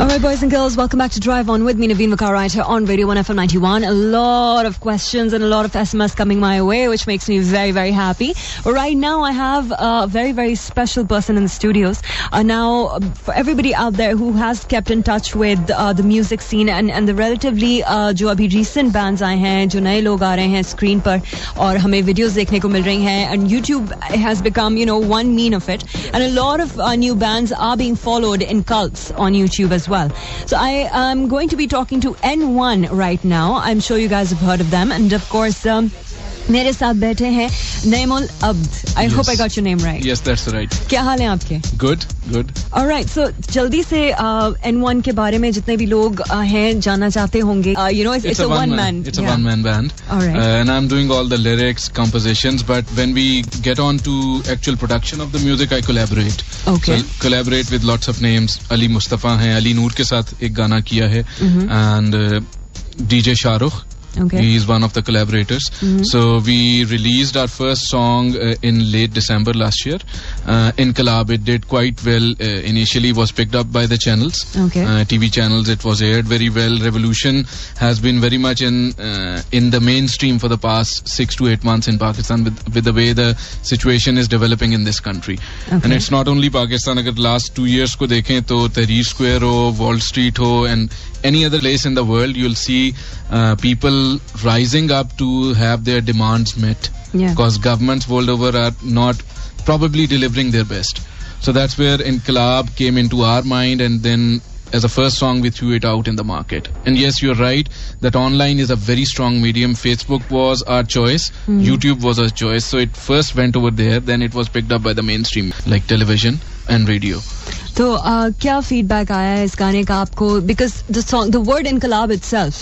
Alright, boys and girls, welcome back to Drive On with me, Naveen Waqar, right here on Radio 1 FM 91. A lot of questions and a lot of SMS coming my way, which makes me very, very happy. But right now, I have a very, very special person in the studios. Now, for everybody out there who has kept in touch with the music scene and the relatively जो अभी recent bands आए हैं, जो नए लोग आ रहे हैं screen पर और हमें videos देखने को मिल रही हैं, and YouTube has become, you know, one mean of it. And a lot of new bands are being followed in cults on YouTube as well. So I am going to be talking to N1 right now. I'm sure you guys have heard of them. And of course, मेरे साथ बैठे हैं Naimul अब्द. I hope I got your name right. Yes, that's right. क्या हाल है आपके? Good. Alright, so जल्दी से N1 के बारे में जितने भी लोग हैं जानना चाहते होंगे. You know, it's a one man. It's a one-man band. Alright. And I'm doing all the lyrics, compositions, but when we get on to actual production of the music, I collaborate. Okay. So collaborate with lots of names. Ali Mustafa हैं, Ali Noor के साथ एक गाना किया है, and DJ Shahrukh. Okay. He is one of the collaborators. So we released our first song in late December last year. In collab, it did quite well. Initially, was picked up by the channels, TV channels. It was aired very well. Revolution has been very much in the mainstream for the past 6 to 8 months in Pakistan with the way the situation is developing in this country. And it's not only Pakistan. Agar last 2 years ko dekhen to Tahrir Square ho, Wall Street ho, and any other place in the world, you'll see people rising up to have their demands met, because governments world over are not probably delivering their best. So that's where Inqilab came into our mind, and then as a first song we threw it out in the market. And yes, you're right that online is a very strong medium. Facebook was our choice, YouTube was our choice, so it first went over there, then it was picked up by the mainstream like television and radio. तो क्या feedback आया है इस गाने का आपको? Because the song, the word इनकलाब itself,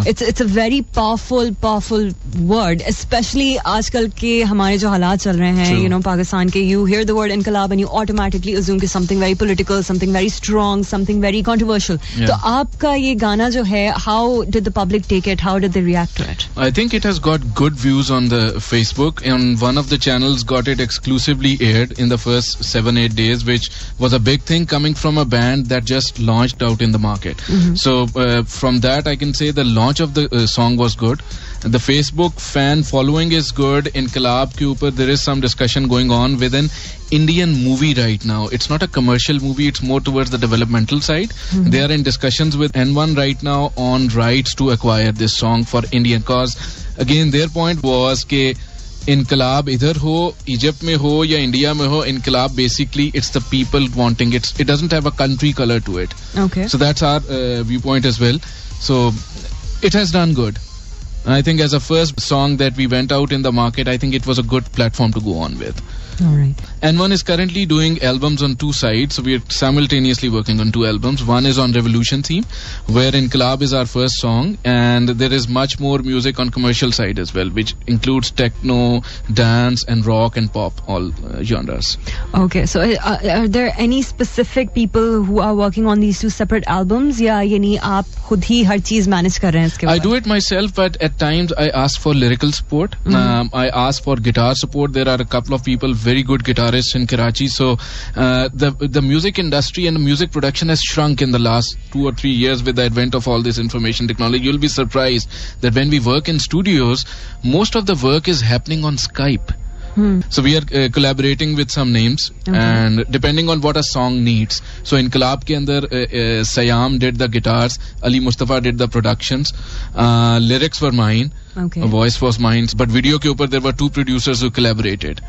it's a very powerful word, specially आजकल के हमारे जो हालात चल रहे हैं, यू नो, पाकिस्तान के. You hear the word inquilab and you automatically assume कि something very political, something very strong, something very controversial. तो आपका ये गाना जो है, how did the public take it, how did they react to it? I think it has got good views on the Facebook, and one of the channels got it exclusively aired in the first 7-8 days, which was a big thing coming from a band that just launched out in the market. So from that I can say the launch of the song was good. The Facebook fan following is good. Inqilab ke upar there is some discussion going on with an Indian movie right now. It's not a commercial movie, it's more towards the developmental side. They are in discussions with N1 right now on rights to acquire this song for Indian, cause again their point was ke इनकलाब इधर हो, Egypt में हो या India में हो, इनकलाब basically it's the people wanting it. It doesn't have a country color to it. Okay. So that's our viewpoint as well. So it has done good. And I think as a first song that we went out in the market, I think it was a good platform to go on with. All right. N1 is currently doing albums on 2 sides. So we are simultaneously working on 2 albums. One is on Revolution theme, where Inqilab is our first song, and there is much more music on commercial side as well, which includes techno, dance, and rock and pop, all genres. Okay, so are there any specific people who are working on these 2 separate albums, या यानी आप खुद ही हर चीज manage कर रहे हैं इसके? I do it myself, but at times I ask for lyrical support. I ask for guitar support. There are a couple of people, very good guitarists in Karachi. So the music industry and the music production has shrunk in the last 2 or 3 years with the advent of all this information technology. You'll be surprised that when we work in studios, most of the work is happening on Skype. So we are collaborating with some names, and depending on what a song needs. So in Inqilab ke andar Sayam did the guitars, Ali Mustafa did the productions, lyrics were mine, voice was mine, but video ke upar there were 2 producers who collaborated.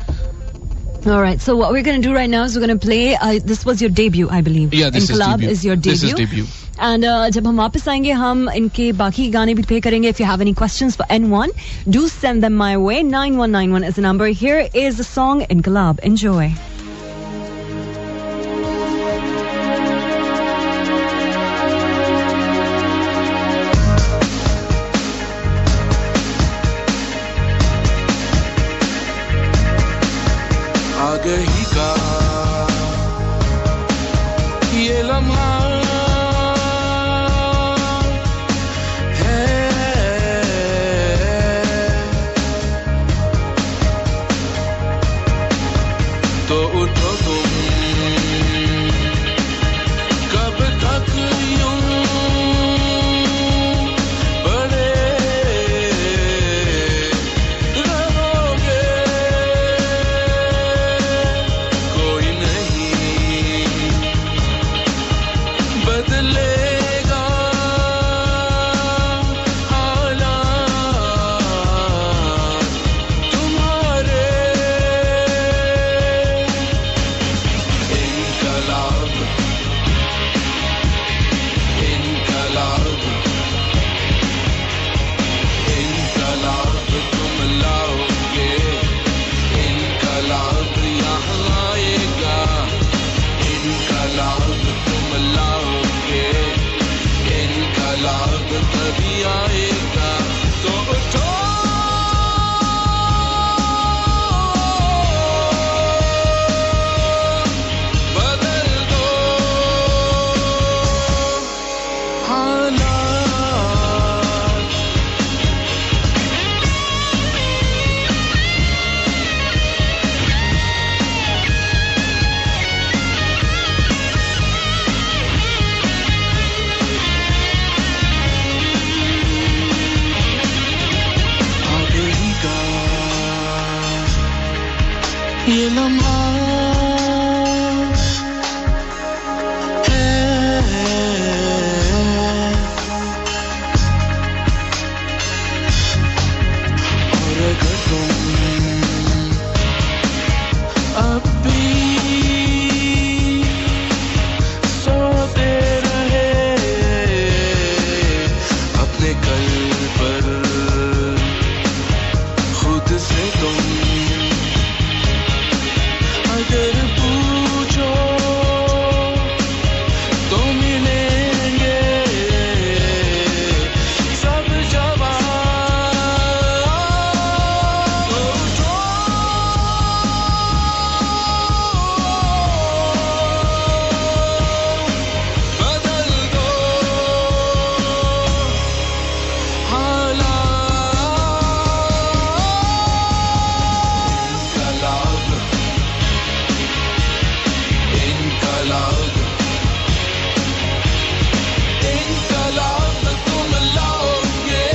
All right. So what we're going to do right now is we're going to play. This was your debut, I believe. Yeah, this Inqilab is your debut. This is debut. And जब हम वापस आएंगे, हम इनके बाकी गाने भी play करेंगे. If you have any questions for N1, do send them my way. 9191 is the number. Here is the song Inqilab. Enjoy. आगही का ये लम्हा है, तो उठो तुम कब तक यूं बड़े रहोगे, कोई नहीं बदलेगा हालात तुम्हारे। इनकलाब इनकलाब इनकलाब तुम लाओगे, इनकलाब यहाँ आएगा, इनकलाब तुम लाओगे, इनकलाब तभी आएगा। तो उठो बदल दो हालात। आगे का ये लम्हा है, और अगर तुम अब भी सोते रहे अपने कल पर, खुद से तुम अगर पूछो तो मिलेंगे सब जवाब। उठो बदल दो हालात। इनकलाब इनकलाब तुम लाओगे,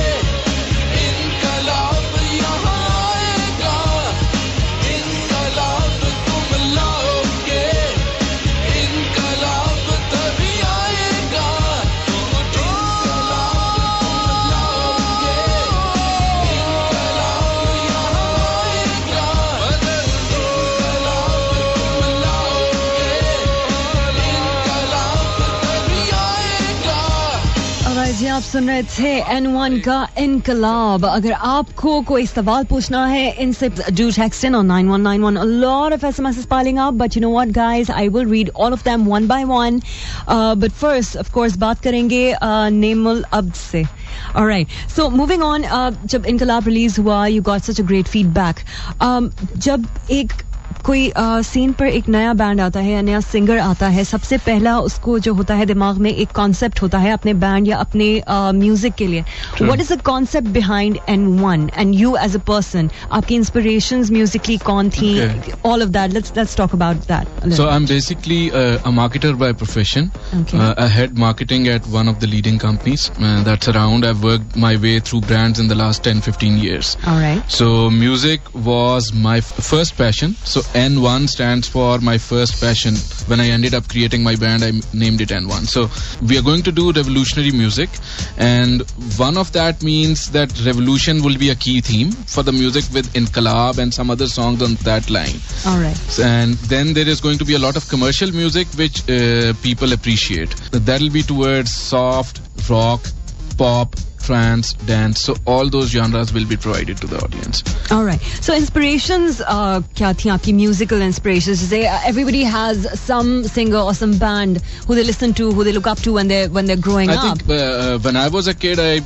इनकलाब यहाँ आएगा, इनकलाब तुम लाओगे, इनकलाब तभी आएगा। तो उठो इनकलाब लाओगे, इनकलाब यहाँ आएगा, बदल दो इनकलाब तुम लाओगे, इनकलाब तभी आएगा। Alright, जी आप सुन रहे थे N1 का इनकलाब। अगर आपको कोई सवाल पूछना है इनसे, do text in on 9191. A lot of SMS is piling up, but you know what, guys? I will read all of them one by one. But first, of course, बात करेंगे नेमुल अब्द से. Alright, so moving on. जब इनकलाब release हुआ, you got such a great feedback. जब एक कोई scene पर एक नया बैंड आता है या नया सिंगर आता है, सबसे पहला उसको जो होता है दिमाग में एक कॉन्सेप्ट होता है अपने बैंड या अपने म्यूजिक के लिए. What is the concept behind N1 and you as a person? आपकी इंस्पिरेशंस म्यूजिकली कौन थी? All of that, let's talk about that. So I'm basically a marketer by profession. Okay. I head marketing at one of the leading companies that's around. I've worked my way through brands in the last 10-15 years. All right. So music was my first passion. So N1 stands for my first passion. When I ended up creating my band, I named it N1. So we are going to do revolutionary music, and one of that means that revolution will be a key theme for the music, with Inqilab and some other songs on that line. All right. And then there is going to be a lot of commercial music which people appreciate. That'll be towards soft, rock, pop, trance, dance. So all those genres will be provided to the audience. All right. So inspirations, क्या थी आपकी musical inspirations? Say everybody has some singer or some band who they listen to, who they look up to when they're growing up. I think when I was a kid, I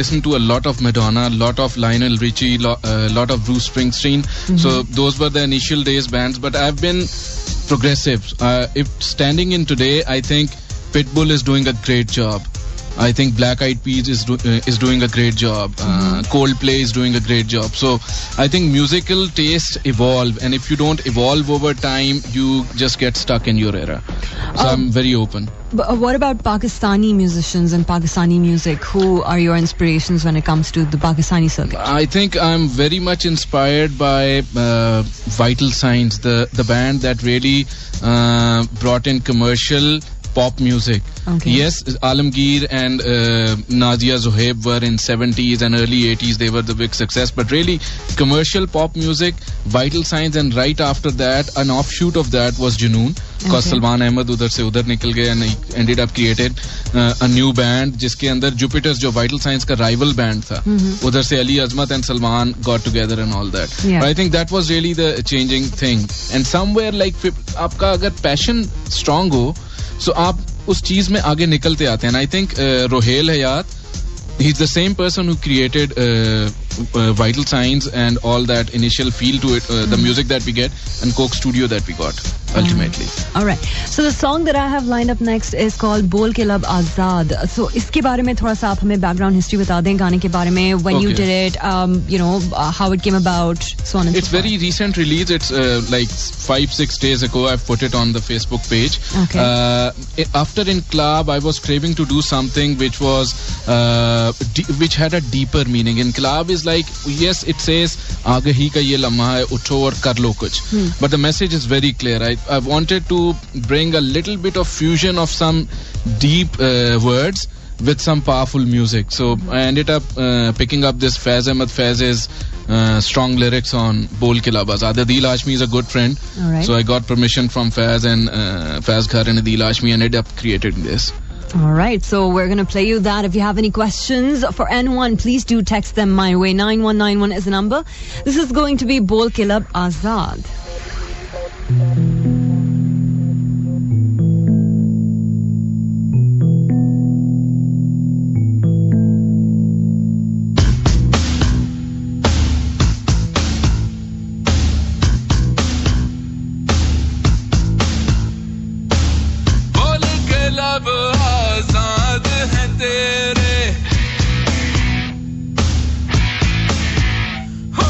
listened to a lot of Madonna, a lot of Lionel Richie, lot of Bruce Springsteen. Mm-hmm. So those were the initial days bands. But I've been progressive. If standing in today, I think Pitbull is doing a great job. I think Black Eyed Peas is doing a great job. Coldplay is doing a great job. So I think musical tastes evolve, and if you don't evolve over time, you just get stuck in your era. So I'm very open. But what about Pakistani musicians and Pakistani music? Who are your inspirations when it comes to the Pakistani circuit? I think I'm very much inspired by Vital Signs, the band that really brought in commercial pop music. Okay. Yes, Alamgir and Nazia Zohaib were in 70s and early 80s. They were the big success. But really, commercial pop music, Vital Signs, and right after that, an offshoot of that was Junoon. Because Salman Ahmed udhar se udhar nikal gaye and he ended up created a new band jiske andar Jupiter's jo Vital Signs ka rival band tha. Udhar se Ali Azmat and Salman got together and all that. Yeah. But I think that was really the changing thing. And somewhere like aapka agar passion strong ho, so आप उस चीज में आगे निकलते आते हैं. I think Rohel Hayat, he's the same person who created Vital Signs and all that initial feel to it, the music that we get, and Coke Studio that we got ultimately. All right. So the song that I have lined up next is called Bol Ke Lab Azad. So इसके बारे में थोड़ा सा आप हमें background history बता दें गाने के बारे में, when you did it, how it came about, so on and It's so forth. very recent release. It's like 5-6 days ago. I've put it on the Facebook page. Okay. After Inqilab, I was craving to do something which was which had a deeper meaning. Inqilab is like, yes, it says Aagahi ka ye lamha hai, utho aur kar lo kuch. But the message is very clear. I wanted to bring a little bit of fusion of some deep words with some powerful music. So I ended up picking up this Faiz Ahmed Faiz's strong lyrics on Bol Ke Lab Azad. Adil Hashmi is a good friend. All right. So I got permission from Faiz and Faiz Ghar and Adil Hashmi and ended up creating this. All right, so we're going to play you that. If you have any questions for N1, please do text them my way. 9191 is the number. This is going to be Bol Ke Lab Azad. लब आजाद हैं तेरे हो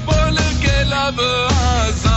बोल के लब आजाद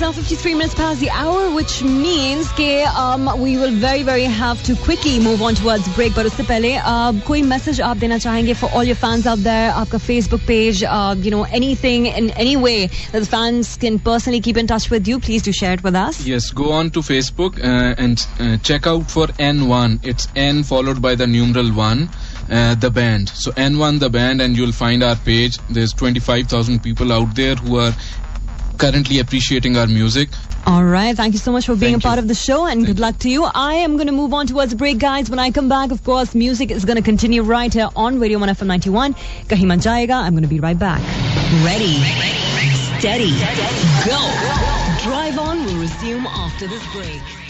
now 53 minutes past the hour, which means that we will very, very have to quickly move on towards break. But उससे पहले कोई message आप देना चाहेंगे for all your fans out there? आपका Facebook page, anything in any way that the fans can personally keep in touch with you, please do share it with us. Yes, go on to Facebook and check out for N1. It's N followed by the numeral 1. The band. So N1 the band, and you'll find our page. There's 25,000 people out there who are currently appreciating our music. All right. Thank you so much for being a part of the show, and good luck to you. I am going to move on towards break, guys. When I come back, of course, music is going to continue right here on Radio 1 FM 91. Kahin mat jayega. I'm going to be right back. Ready, steady, go. Drive on will resume after this break.